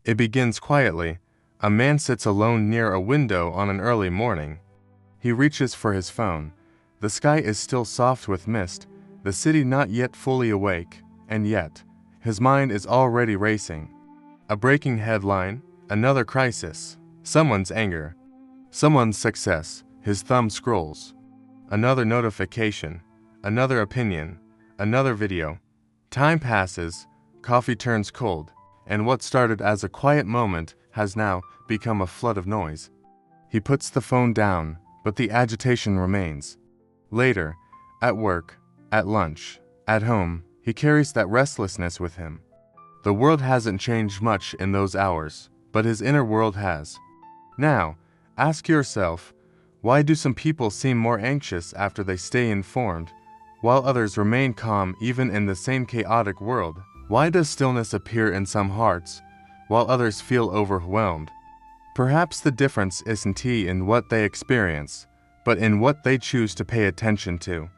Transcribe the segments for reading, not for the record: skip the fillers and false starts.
It begins quietly. A man sits alone near a window on an early morning. He reaches for his phone. The sky is still soft with mist, the city not yet fully awake, and yet, his mind is already racing. A breaking headline, another crisis, someone's anger, someone's success, his thumb scrolls. Another notification, another opinion, another video. Time passes, coffee turns cold, and what started as a quiet moment has now become a flood of noise. He puts the phone down, but the agitation remains. Later, at work, at lunch, at home, he carries that restlessness with him. The world hasn't changed much in those hours, but his inner world has. Now, ask yourself, why do some people seem more anxious after they stay informed, while others remain calm even in the same chaotic world? Why does stillness appear in some hearts, while others feel overwhelmed? Perhaps the difference isn't in what they experience, but in what they choose to pay attention to.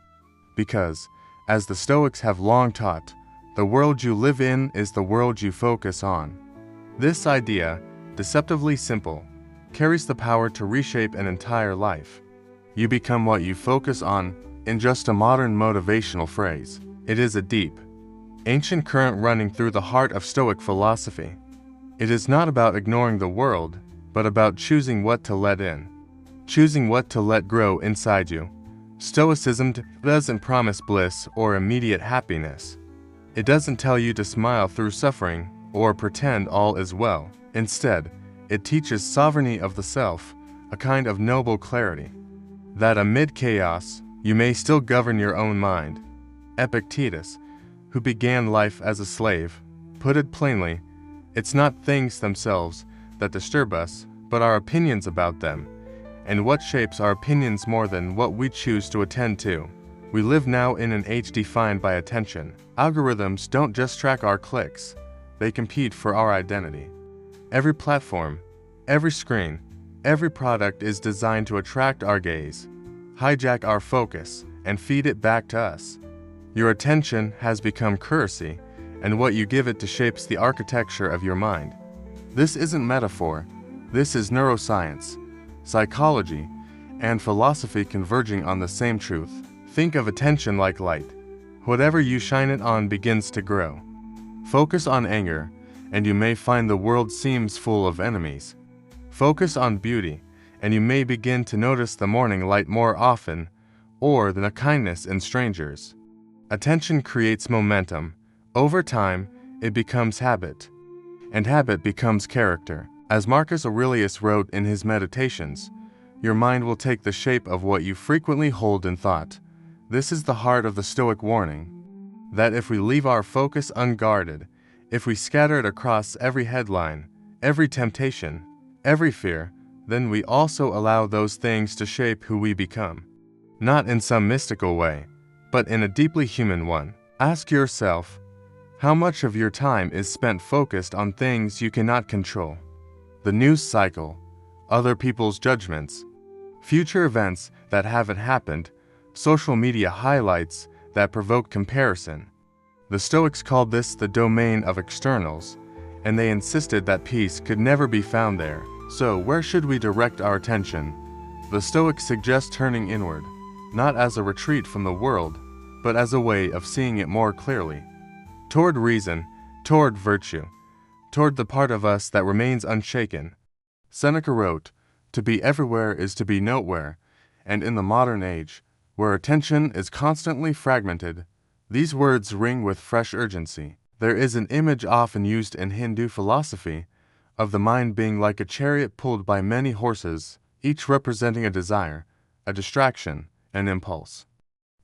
Because, as the Stoics have long taught, the world you live in is the world you focus on. This idea, deceptively simple, carries the power to reshape an entire life. You become what you focus on, in just a modern motivational phrase. It is a deep, ancient current running through the heart of Stoic philosophy. It is not about ignoring the world, but about choosing what to let in, choosing what to let grow inside you. Stoicism doesn't promise bliss or immediate happiness. It doesn't tell you to smile through suffering or pretend all is well. Instead, it teaches sovereignty of the self, a kind of noble clarity, that amid chaos, you may still govern your own mind. Epictetus, who began life as a slave, put it plainly, it's not things themselves that disturb us, but our opinions about them, and what shapes our opinions more than what we choose to attend to. We live now in an age defined by attention. Algorithms don't just track our clicks, they compete for our identity. Every platform, every screen, every product is designed to attract our gaze, hijack our focus, and feed it back to us. Your attention has become currency, and what you give it to shapes the architecture of your mind. This isn't metaphor, this is neuroscience, psychology, and philosophy converging on the same truth. Think of attention like light. Whatever you shine it on begins to grow. Focus on anger, and you may find the world seems full of enemies. Focus on beauty, and you may begin to notice the morning light more often, or the kindness in strangers. Attention creates momentum. Over time, it becomes habit, and habit becomes character. As Marcus Aurelius wrote in his Meditations, your mind will take the shape of what you frequently hold in thought. This is the heart of the Stoic warning, that if we leave our focus unguarded, if we scatter it across every headline, every temptation, every fear, then we also allow those things to shape who we become. Not in some mystical way, but in a deeply human one. Ask yourself, how much of your time is spent focused on things you cannot control? The news cycle, other people's judgments, future events that haven't happened, social media highlights that provoke comparison. The Stoics called this the domain of externals, and they insisted that peace could never be found there. So where should we direct our attention? The Stoics suggest turning inward, not as a retreat from the world, but as a way of seeing it more clearly. Toward reason, toward virtue, toward the part of us that remains unshaken. Seneca wrote, "To be everywhere is to be nowhere," and in the modern age, where attention is constantly fragmented, these words ring with fresh urgency. There is an image often used in Hindu philosophy of the mind being like a chariot pulled by many horses, each representing a desire, a distraction, an impulse.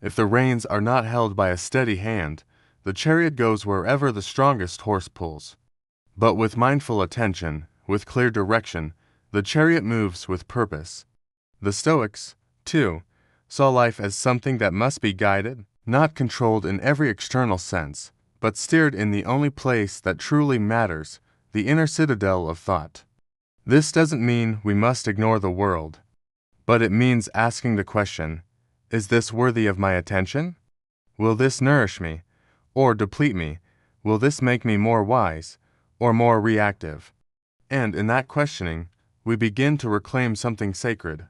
If the reins are not held by a steady hand, the chariot goes wherever the strongest horse pulls. But with mindful attention, with clear direction, the chariot moves with purpose. The Stoics, too, saw life as something that must be guided, not controlled in every external sense, but steered in the only place that truly matters, the inner citadel of thought. This doesn't mean we must ignore the world, but it means asking the question, is this worthy of my attention? Will this nourish me, or deplete me? Will this make me more wise, or more reactive? And in that questioning, we begin to reclaim something sacred,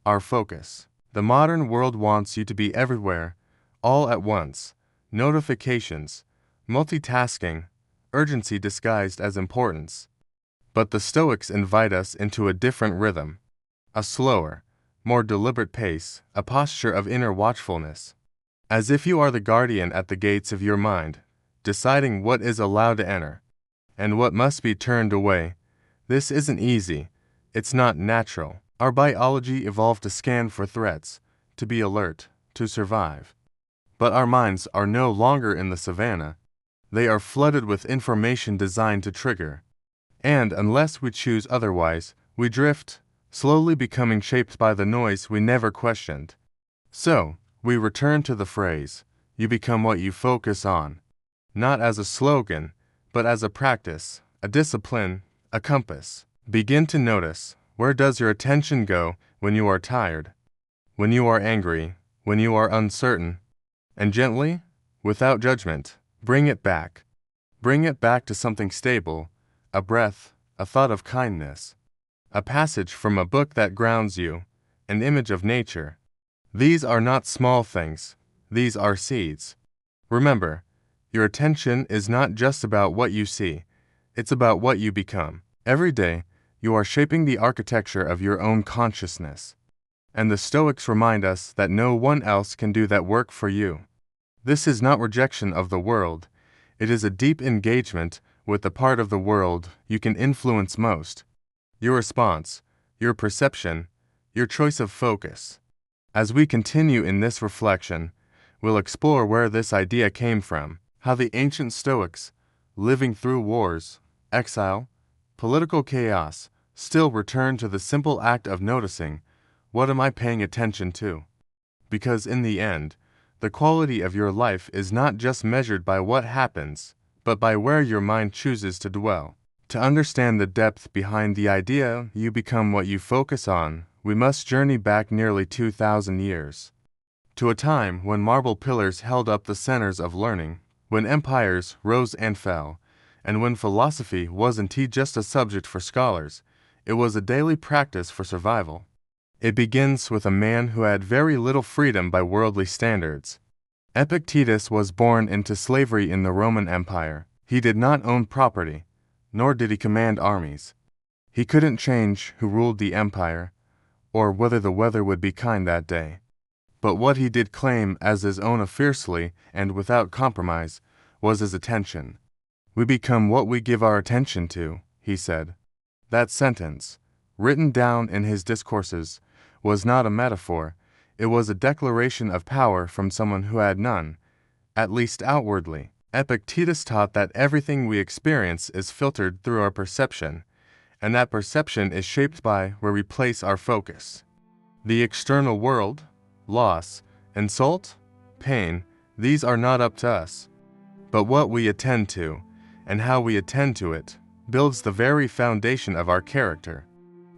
our focus. The modern world wants you to be everywhere, all at once. Notifications, multitasking, urgency disguised as importance. But the Stoics invite us into a different rhythm, a slower, more deliberate pace, a posture of inner watchfulness. As if you are the guardian at the gates of your mind, deciding what is allowed to enter, and what must be turned away. This isn't easy. It's not natural. Our biology evolved to scan for threats, to be alert, to survive. But our minds are no longer in the savannah. They are flooded with information designed to trigger. And unless we choose otherwise, we drift, slowly becoming shaped by the noise we never questioned. So, we return to the phrase, you become what you focus on. Not as a slogan, but as a practice, a discipline, a compass. Begin to notice, where does your attention go when you are tired, when you are angry, when you are uncertain? And gently, without judgment, bring it back. Bring it back to something stable, a breath, a thought of kindness, a passage from a book that grounds you, an image of nature. These are not small things, these are seeds. Remember, your attention is not just about what you see, it's about what you become. Every day, you are shaping the architecture of your own consciousness. And the Stoics remind us that no one else can do that work for you. This is not rejection of the world, it is a deep engagement with the part of the world you can influence most. Your response, your perception, your choice of focus. As we continue in this reflection, we'll explore where this idea came from, how the ancient Stoics, living through wars, exile, political chaos, still return to the simple act of noticing, what am I paying attention to? Because in the end, the quality of your life is not just measured by what happens, but by where your mind chooses to dwell. To understand the depth behind the idea you become what you focus on, we must journey back nearly 2,000 years. To a time when marble pillars held up the centers of learning, when empires rose and fell, and when philosophy wasn't just a subject for scholars, it was a daily practice for survival. It begins with a man who had very little freedom by worldly standards. Epictetus was born into slavery in the Roman Empire. He did not own property, nor did he command armies. He couldn't change who ruled the empire, or whether the weather would be kind that day. But what he did claim as his own fiercely and without compromise was his attention. We become what we give our attention to, he said. That sentence, written down in his discourses, was not a metaphor, it was a declaration of power from someone who had none, at least outwardly. Epictetus taught that everything we experience is filtered through our perception, and that perception is shaped by where we place our focus. The external world, loss, insult, pain, these are not up to us. But what we attend to, and how we attend to it, builds the very foundation of our character.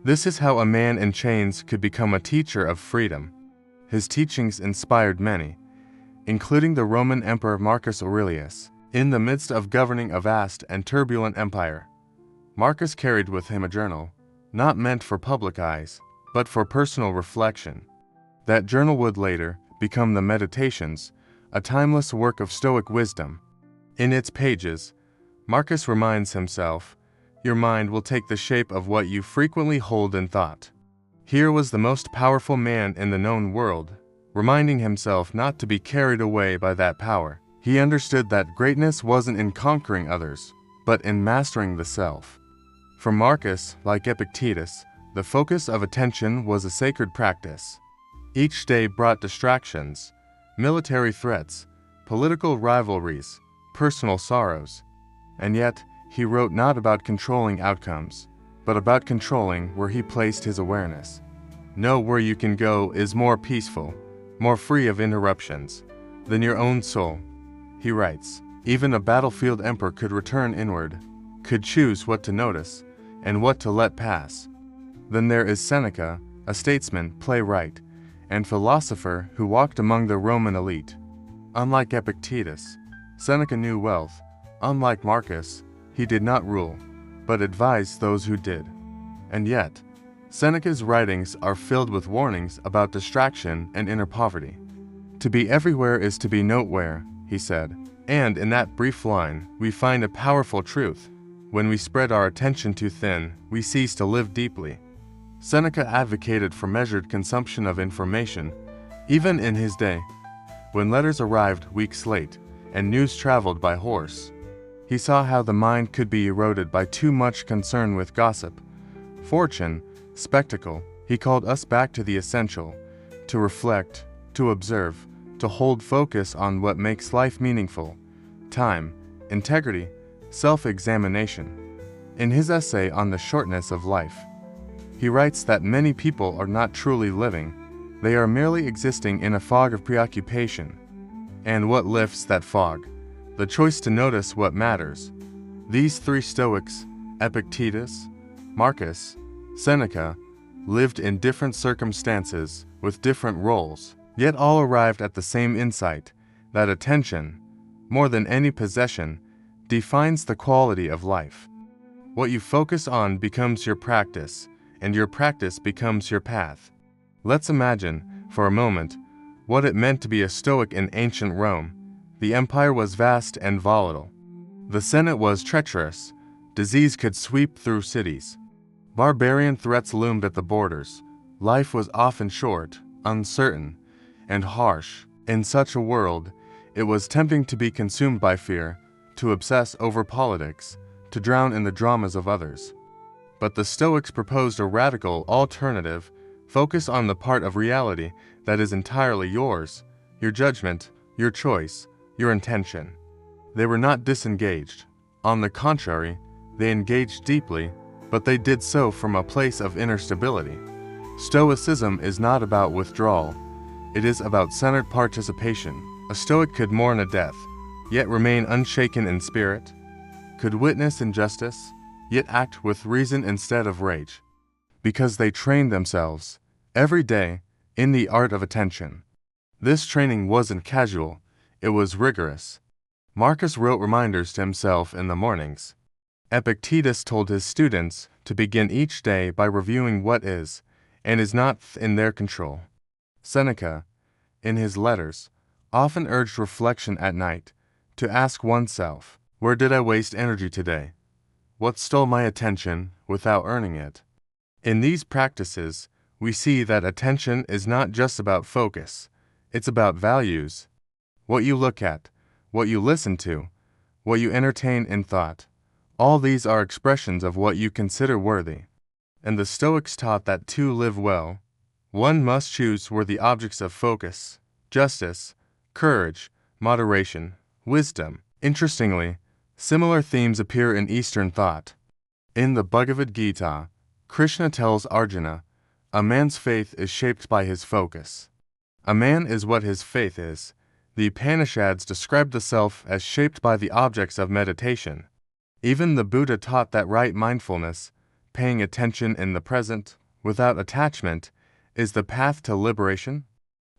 This is how a man in chains could become a teacher of freedom. His teachings inspired many, including the Roman Emperor Marcus Aurelius. In the midst of governing a vast and turbulent empire, Marcus carried with him a journal, not meant for public eyes, but for personal reflection. That journal would later become the Meditations, a timeless work of Stoic wisdom. In its pages, Marcus reminds himself, your mind will take the shape of what you frequently hold in thought. Here was the most powerful man in the known world, reminding himself not to be carried away by that power. He understood that greatness wasn't in conquering others, but in mastering the self. For Marcus, like Epictetus, the focus of attention was a sacred practice. Each day brought distractions, military threats, political rivalries, personal sorrows. And yet, he wrote not about controlling outcomes, but about controlling where he placed his awareness. Know where you can go is more peaceful, more free of interruptions, than your own soul. He writes, even a battlefield emperor could return inward, could choose what to notice, and what to let pass. Then there is Seneca, a statesman, playwright, and philosopher who walked among the Roman elite. Unlike Epictetus, Seneca knew wealth. Unlike Marcus, he did not rule, but advised those who did. And yet, Seneca's writings are filled with warnings about distraction and inner poverty. To be everywhere is to be nowhere, he said. And in that brief line, we find a powerful truth. When we spread our attention too thin, we cease to live deeply. Seneca advocated for measured consumption of information, even in his day. When letters arrived weeks late, and news traveled by horse, he saw how the mind could be eroded by too much concern with gossip, fortune, spectacle. He called us back to the essential, to reflect, to observe, to hold focus on what makes life meaningful: time, integrity, self-examination. In his essay on the shortness of life, he writes that many people are not truly living, they are merely existing in a fog of preoccupation. And what lifts that fog? The choice to notice what matters. These three Stoics, Epictetus, Marcus, Seneca, lived in different circumstances with different roles, yet all arrived at the same insight, that attention, more than any possession, defines the quality of life. What you focus on becomes your practice, and your practice becomes your path. Let's imagine, for a moment, what it meant to be a Stoic in ancient Rome. The empire was vast and volatile. The Senate was treacherous. Disease could sweep through cities. Barbarian threats loomed at the borders. Life was often short, uncertain, and harsh. In such a world, it was tempting to be consumed by fear, to obsess over politics, to drown in the dramas of others. But the Stoics proposed a radical alternative: focus on the part of reality that is entirely yours, your judgment, your choice, your intention. They were not disengaged. On the contrary, they engaged deeply, but they did so from a place of inner stability. Stoicism is not about withdrawal, it is about centered participation. A Stoic could mourn a death, yet remain unshaken in spirit, could witness injustice, yet act with reason instead of rage, because they trained themselves, every day, in the art of attention. This training wasn't casual, it was rigorous. Marcus wrote reminders to himself in the mornings. Epictetus told his students to begin each day by reviewing what is and is not in their control. Seneca, in his letters, often urged reflection at night, to ask oneself, where did I waste energy today? What stole my attention without earning it? In these practices, we see that attention is not just about focus, it's about values. What you look at, what you listen to, what you entertain in thought, all these are expressions of what you consider worthy. And the Stoics taught that to live well, one must choose worthy objects of focus: justice, courage, moderation, wisdom. Interestingly, similar themes appear in Eastern thought. In the Bhagavad Gita, Krishna tells Arjuna, a man's faith is shaped by his focus. A man is what his faith is. The Upanishads describe the self as shaped by the objects of meditation. Even the Buddha taught that right mindfulness, paying attention in the present, without attachment, is the path to liberation.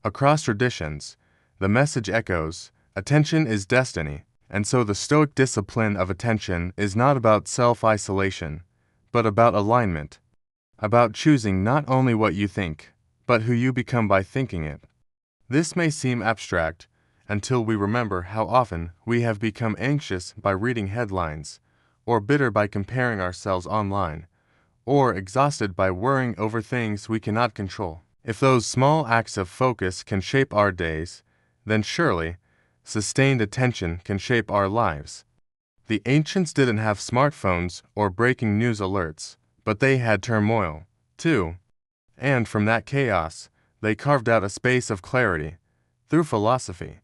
Across traditions, the message echoes, attention is destiny, and so the Stoic discipline of attention is not about self-isolation, but about alignment, about choosing not only what you think, but who you become by thinking it. This may seem abstract, until we remember how often we have become anxious by reading headlines, or bitter by comparing ourselves online, or exhausted by worrying over things we cannot control. If those small acts of focus can shape our days, then surely sustained attention can shape our lives. The ancients didn't have smartphones or breaking news alerts, but they had turmoil, too. And from that chaos, they carved out a space of clarity, through philosophy.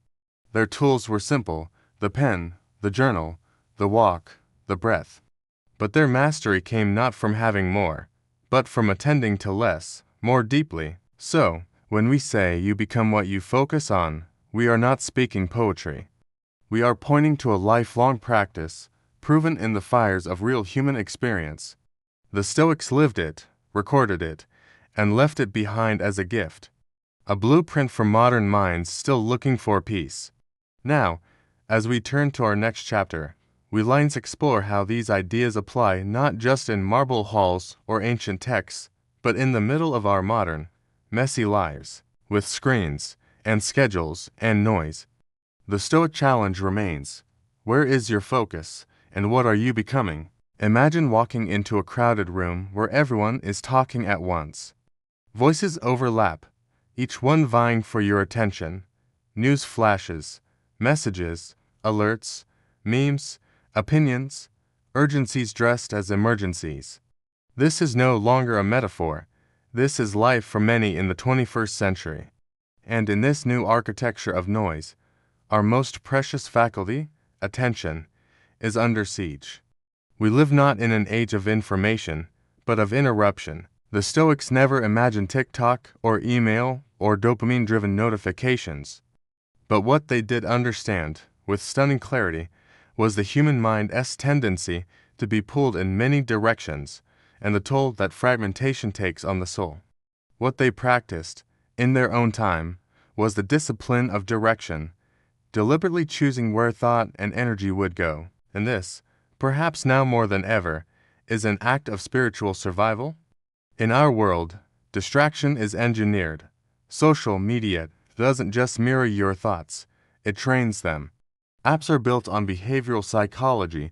Their tools were simple: the pen, the journal, the walk, the breath. But their mastery came not from having more, but from attending to less, more deeply. So, when we say you become what you focus on, we are not speaking poetry. We are pointing to a lifelong practice, proven in the fires of real human experience. The Stoics lived it, recorded it, and left it behind as a gift. A blueprint for modern minds still looking for peace. Now, as we turn to our next chapter, we lines explore how these ideas apply not just in marble halls or ancient texts, but in the middle of our modern, messy lives, with screens, and schedules, and noise. The Stoic challenge remains: where is your focus, and what are you becoming? Imagine walking into a crowded room where everyone is talking at once. Voices overlap, each one vying for your attention. News flashes, messages, alerts, memes, opinions, urgencies dressed as emergencies. This is no longer a metaphor. This is life for many in the 21st century. And in this new architecture of noise, our most precious faculty, attention, is under siege. We live not in an age of information, but of interruption. The Stoics never imagined TikTok or email or dopamine-driven notifications. But what they did understand, with stunning clarity, was the human mind's tendency to be pulled in many directions, and the toll that fragmentation takes on the soul. What they practiced, in their own time, was the discipline of direction, deliberately choosing where thought and energy would go. And this, perhaps now more than ever, is an act of spiritual survival. In our world, distraction is engineered. Social media doesn't just mirror your thoughts, it trains them. Apps are built on behavioral psychology,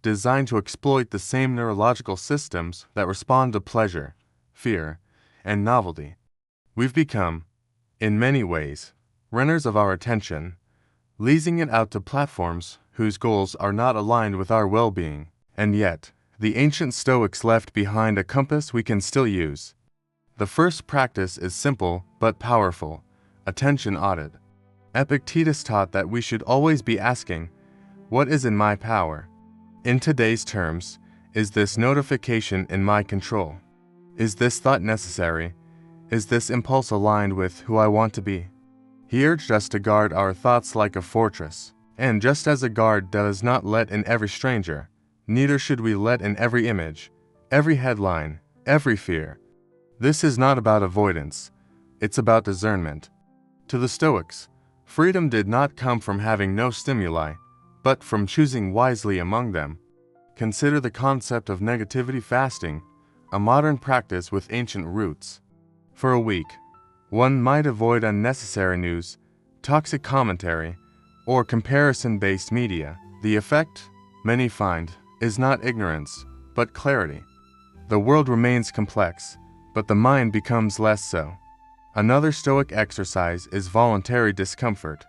designed to exploit the same neurological systems that respond to pleasure, fear, and novelty. We've become, in many ways, runners of our attention, leasing it out to platforms whose goals are not aligned with our well-being. And yet, the ancient Stoics left behind a compass we can still use. The first practice is simple but powerful: attention audit. Epictetus taught that we should always be asking, what is in my power? In today's terms, is this notification in my control? Is this thought necessary? Is this impulse aligned with who I want to be? He urged us to guard our thoughts like a fortress. And just as a guard does not let in every stranger, neither should we let in every image, every headline, every fear. This is not about avoidance, it's about discernment. To the Stoics, freedom did not come from having no stimuli, but from choosing wisely among them. Consider the concept of negativity fasting, a modern practice with ancient roots. For a week, one might avoid unnecessary news, toxic commentary, or comparison-based media. The effect, many find, is not ignorance, but clarity. The world remains complex, but the mind becomes less so. Another Stoic exercise is voluntary discomfort.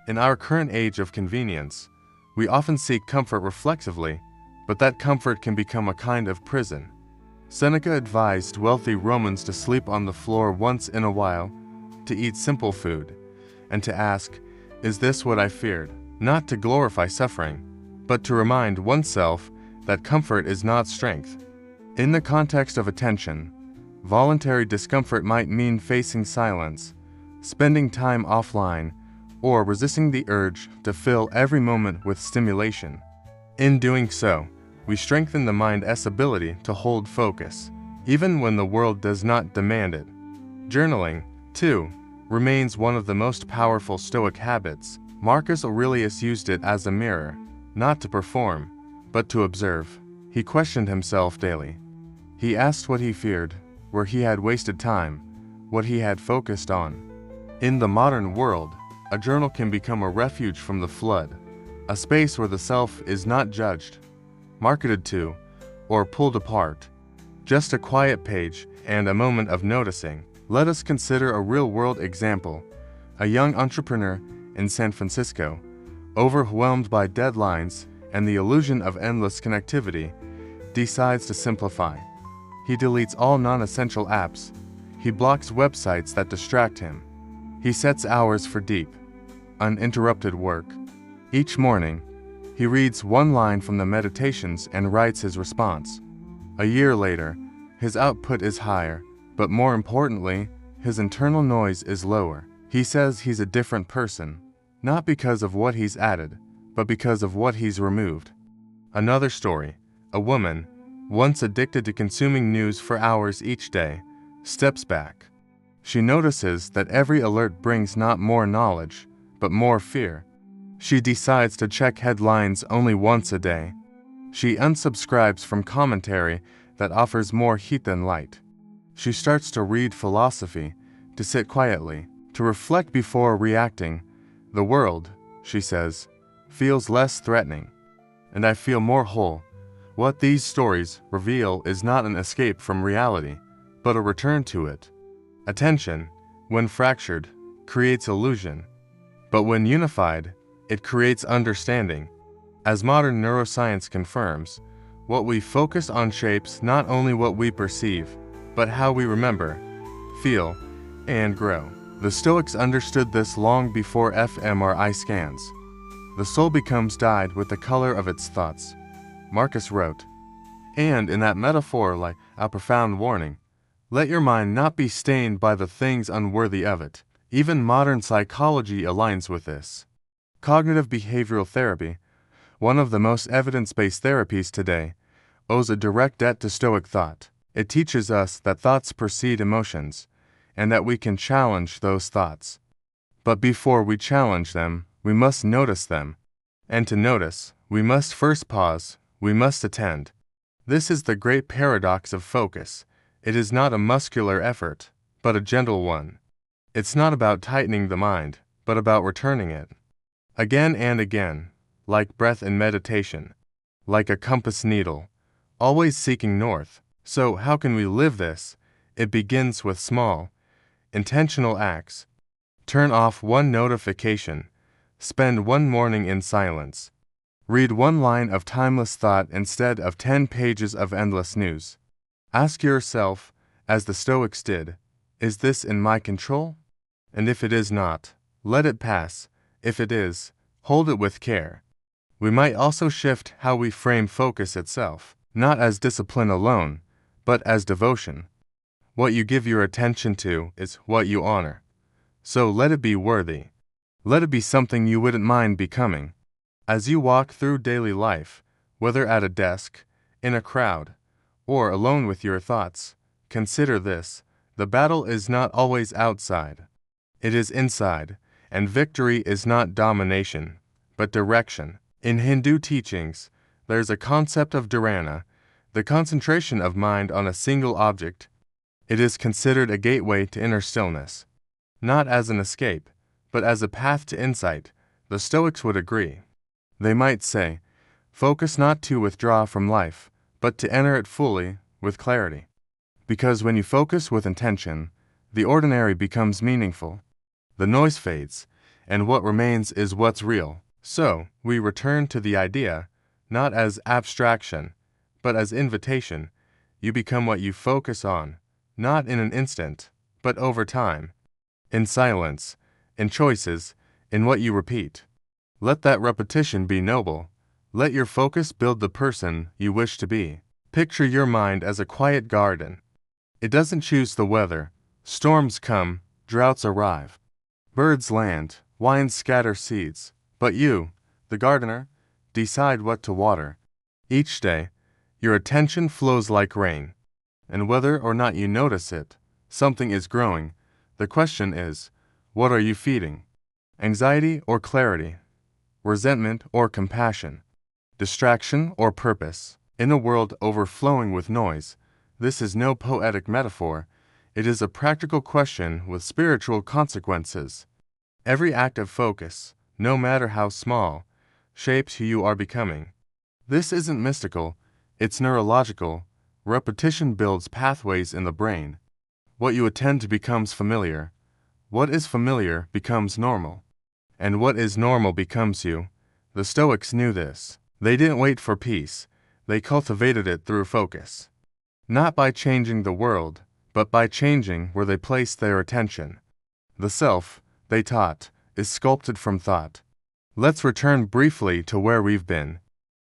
In our current age of convenience, we often seek comfort reflexively, but that comfort can become a kind of prison. Seneca advised wealthy Romans to sleep on the floor once in a while, to eat simple food, and to ask, "Is this what I feared?" Not to glorify suffering, but to remind oneself that comfort is not strength. In the context of attention, voluntary discomfort might mean facing silence, spending time offline, or resisting the urge to fill every moment with stimulation. In doing so, we strengthen the mind's ability to hold focus, even when the world does not demand it. Journaling, too, remains one of the most powerful Stoic habits. Marcus Aurelius used it as a mirror, not to perform, but to observe. He questioned himself daily. He asked what he feared, where he had wasted time, what he had focused on. In the modern world, a journal can become a refuge from the flood, a space where the self is not judged, marketed to, or pulled apart. Just a quiet page and a moment of noticing. Let us consider a real-world example. A young entrepreneur in San Francisco, overwhelmed by deadlines and the illusion of endless connectivity, decides to simplify. He deletes all non-essential apps. He blocks websites that distract him. He sets hours for deep, uninterrupted work. Each morning, he reads one line from the Meditations and writes his response. A year later, his output is higher, but more importantly, his internal noise is lower. He says he's a different person, not because of what he's added, but because of what he's removed. Another story: a woman, once addicted to consuming news for hours each day, steps back. She notices that every alert brings not more knowledge, but more fear. She decides to check headlines only once a day. She unsubscribes from commentary that offers more heat than light. She starts to read philosophy, to sit quietly, to reflect before reacting. The world, she says, feels less threatening, and I feel more whole. What these stories reveal is not an escape from reality, but a return to it. Attention, when fractured, creates illusion, but when unified, it creates understanding. As modern neuroscience confirms, what we focus on shapes not only what we perceive, but how we remember, feel, and grow. The Stoics understood this long before fMRI scans. The soul becomes dyed with the color of its thoughts, Marcus wrote. And in that metaphor like a profound warning, let your mind not be stained by the things unworthy of it. Even modern psychology aligns with this. Cognitive behavioral therapy, one of the most evidence-based therapies today, owes a direct debt to Stoic thought. It teaches us that thoughts precede emotions, and that we can challenge those thoughts. But before we challenge them, we must notice them. And to notice, we must first pause, we must attend. This is the great paradox of focus. It is not a muscular effort, but a gentle one. It's not about tightening the mind, but about returning it. Again and again, like breath in meditation, like a compass needle, always seeking north. So how can we live this? It begins with small, intentional acts. Turn off one notification. Spend one morning in silence. Read one line of timeless thought instead of 10 pages of endless news. Ask yourself, as the Stoics did, is this in my control? And if it is not, let it pass. If it is, hold it with care. We might also shift how we frame focus itself, not as discipline alone, but as devotion. What you give your attention to is what you honor. So let it be worthy. Let it be something you wouldn't mind becoming. As you walk through daily life, whether at a desk, in a crowd, or alone with your thoughts, consider this: the battle is not always outside. It is inside, and victory is not domination, but direction. In Hindu teachings, there's a concept of dharana, the concentration of mind on a single object. It is considered a gateway to inner stillness. Not as an escape, but as a path to insight. The Stoics would agree. They might say, focus not to withdraw from life, but to enter it fully, with clarity. Because when you focus with intention, the ordinary becomes meaningful. The noise fades, and what remains is what's real. So, we return to the idea, not as abstraction, but as invitation. You become what you focus on, not in an instant, but over time. In silence, in choices, in what you repeat. Let that repetition be noble. Let your focus build the person you wish to be. Picture your mind as a quiet garden. It doesn't choose the weather. Storms come, droughts arrive. Birds land, winds scatter seeds. But you, the gardener, decide what to water. Each day, your attention flows like rain. And whether or not you notice it, something is growing. The question is, what are you feeding? Anxiety or clarity? Resentment or compassion? Distraction or purpose? In a world overflowing with noise, this is no poetic metaphor. It is a practical question with spiritual consequences. Every act of focus, no matter how small, shapes who you are becoming. This isn't mystical, it's neurological. Repetition builds pathways in the brain. What you attend to becomes familiar. What is familiar becomes normal. And what is normal becomes you. The Stoics knew this. They didn't wait for peace. They cultivated it through focus. Not by changing the world, but by changing where they placed their attention. The self, they taught, is sculpted from thought. Let's return briefly to where we've been.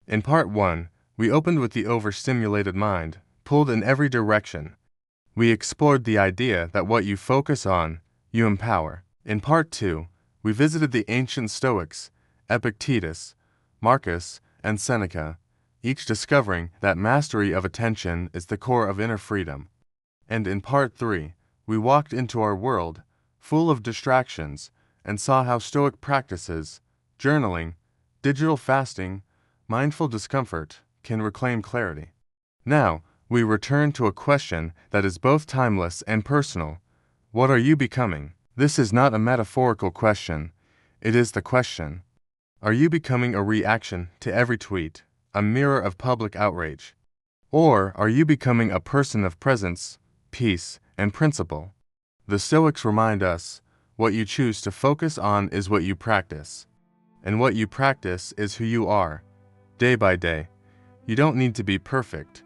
In part 1, we opened with the overstimulated mind, pulled in every direction. We explored the idea that what you focus on, you empower. In part 2, we visited the ancient Stoics, Epictetus, Marcus, and Seneca, each discovering that mastery of attention is the core of inner freedom. And in part 3, we walked into our world, full of distractions, and saw how Stoic practices, journaling, digital fasting, mindful discomfort can reclaim clarity. Now, we return to a question that is both timeless and personal. What are you becoming? This is not a metaphorical question. It is the question. Are you becoming a reaction to every tweet, a mirror of public outrage? Or are you becoming a person of presence, peace, and principle? The Stoics remind us, what you choose to focus on is what you practice. And what you practice is who you are, day by day. You don't need to be perfect.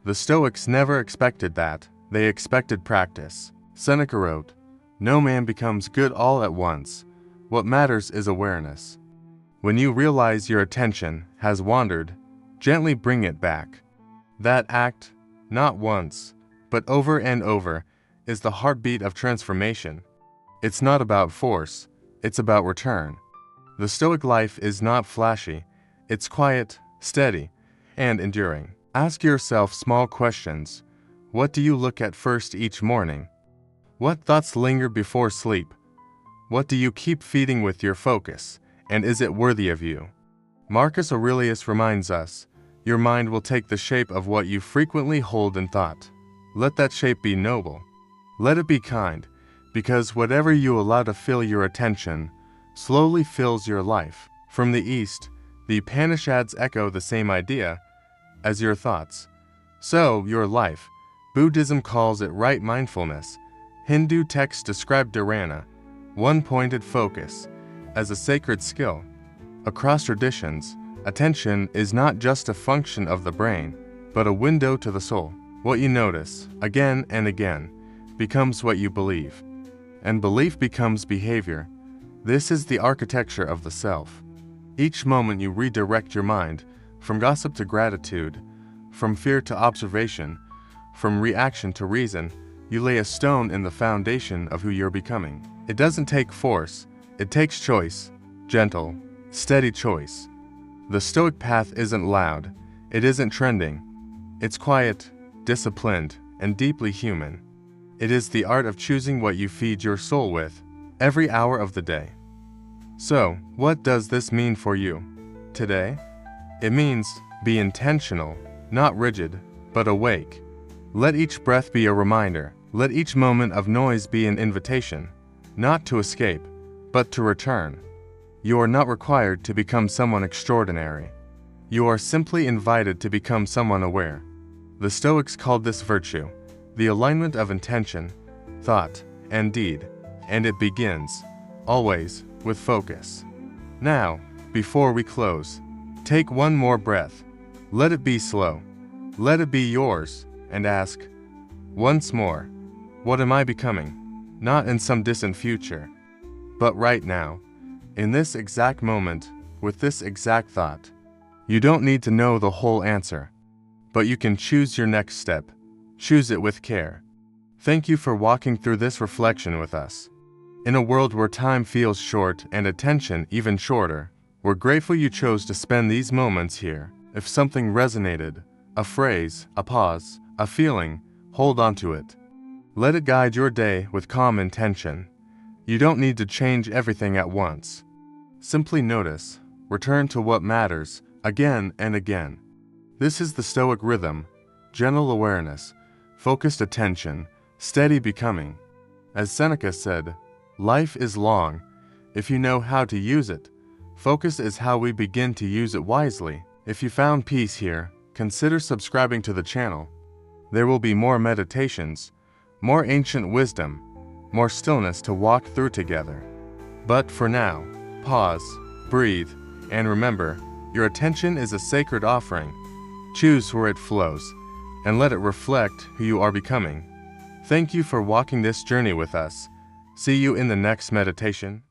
The Stoics never expected that, they expected practice. Seneca wrote, "No man becomes good all at once. What matters is awareness." When you realize your attention has wandered, gently bring it back. That act, not once, but over and over, is the heartbeat of transformation. It's not about force, it's about return. The Stoic life is not flashy, it's quiet, steady, and enduring. Ask yourself small questions. What do you look at first each morning? What thoughts linger before sleep? What do you keep feeding with your focus, and is it worthy of you? Marcus Aurelius reminds us, your mind will take the shape of what you frequently hold in thought. Let that shape be noble. Let it be kind, because whatever you allow to fill your attention slowly fills your life. From the East, the Upanishads echo the same idea as your thoughts. So, your life. Buddhism calls it right mindfulness. Hindu texts describe dharana, one-pointed focus, as a sacred skill. Across traditions, attention is not just a function of the brain, but a window to the soul. What you notice, again and again, becomes what you believe. And belief becomes behavior. This is the architecture of the self. Each moment you redirect your mind, from gossip to gratitude, from fear to observation, from reaction to reason, you lay a stone in the foundation of who you're becoming. It doesn't take force, it takes choice, gentle, steady choice. The Stoic path isn't loud, it isn't trending. It's quiet, disciplined, and deeply human. It is the art of choosing what you feed your soul with, every hour of the day. So, what does this mean for you today? It means be intentional, not rigid, but awake. Let each breath be a reminder. Let each moment of noise be an invitation, not to escape, but to return. You are not required to become someone extraordinary. You are simply invited to become someone aware. The Stoics called this virtue, the alignment of intention, thought, and deed, and it begins, always, with focus. Now, before we close, take one more breath. Let it be slow. Let it be yours, and ask, once more, what am I becoming? Not in some distant future, but right now, in this exact moment, with this exact thought. You don't need to know the whole answer, but you can choose your next step. Choose it with care. Thank you for walking through this reflection with us. In a world where time feels short and attention even shorter, we're grateful you chose to spend these moments here. If something resonated, a phrase, a pause, a feeling, hold on to it. Let it guide your day with calm intention. You don't need to change everything at once. Simply notice, return to what matters, again and again. This is the Stoic rhythm, gentle awareness, focused attention, steady becoming. As Seneca said, life is long, if you know how to use it. Focus is how we begin to use it wisely. If you found peace here, consider subscribing to the channel. There will be more meditations, more ancient wisdom, more stillness to walk through together. But for now, pause, breathe, and remember, your attention is a sacred offering. Choose where it flows, and let it reflect who you are becoming. Thank you for walking this journey with us. See you in the next meditation.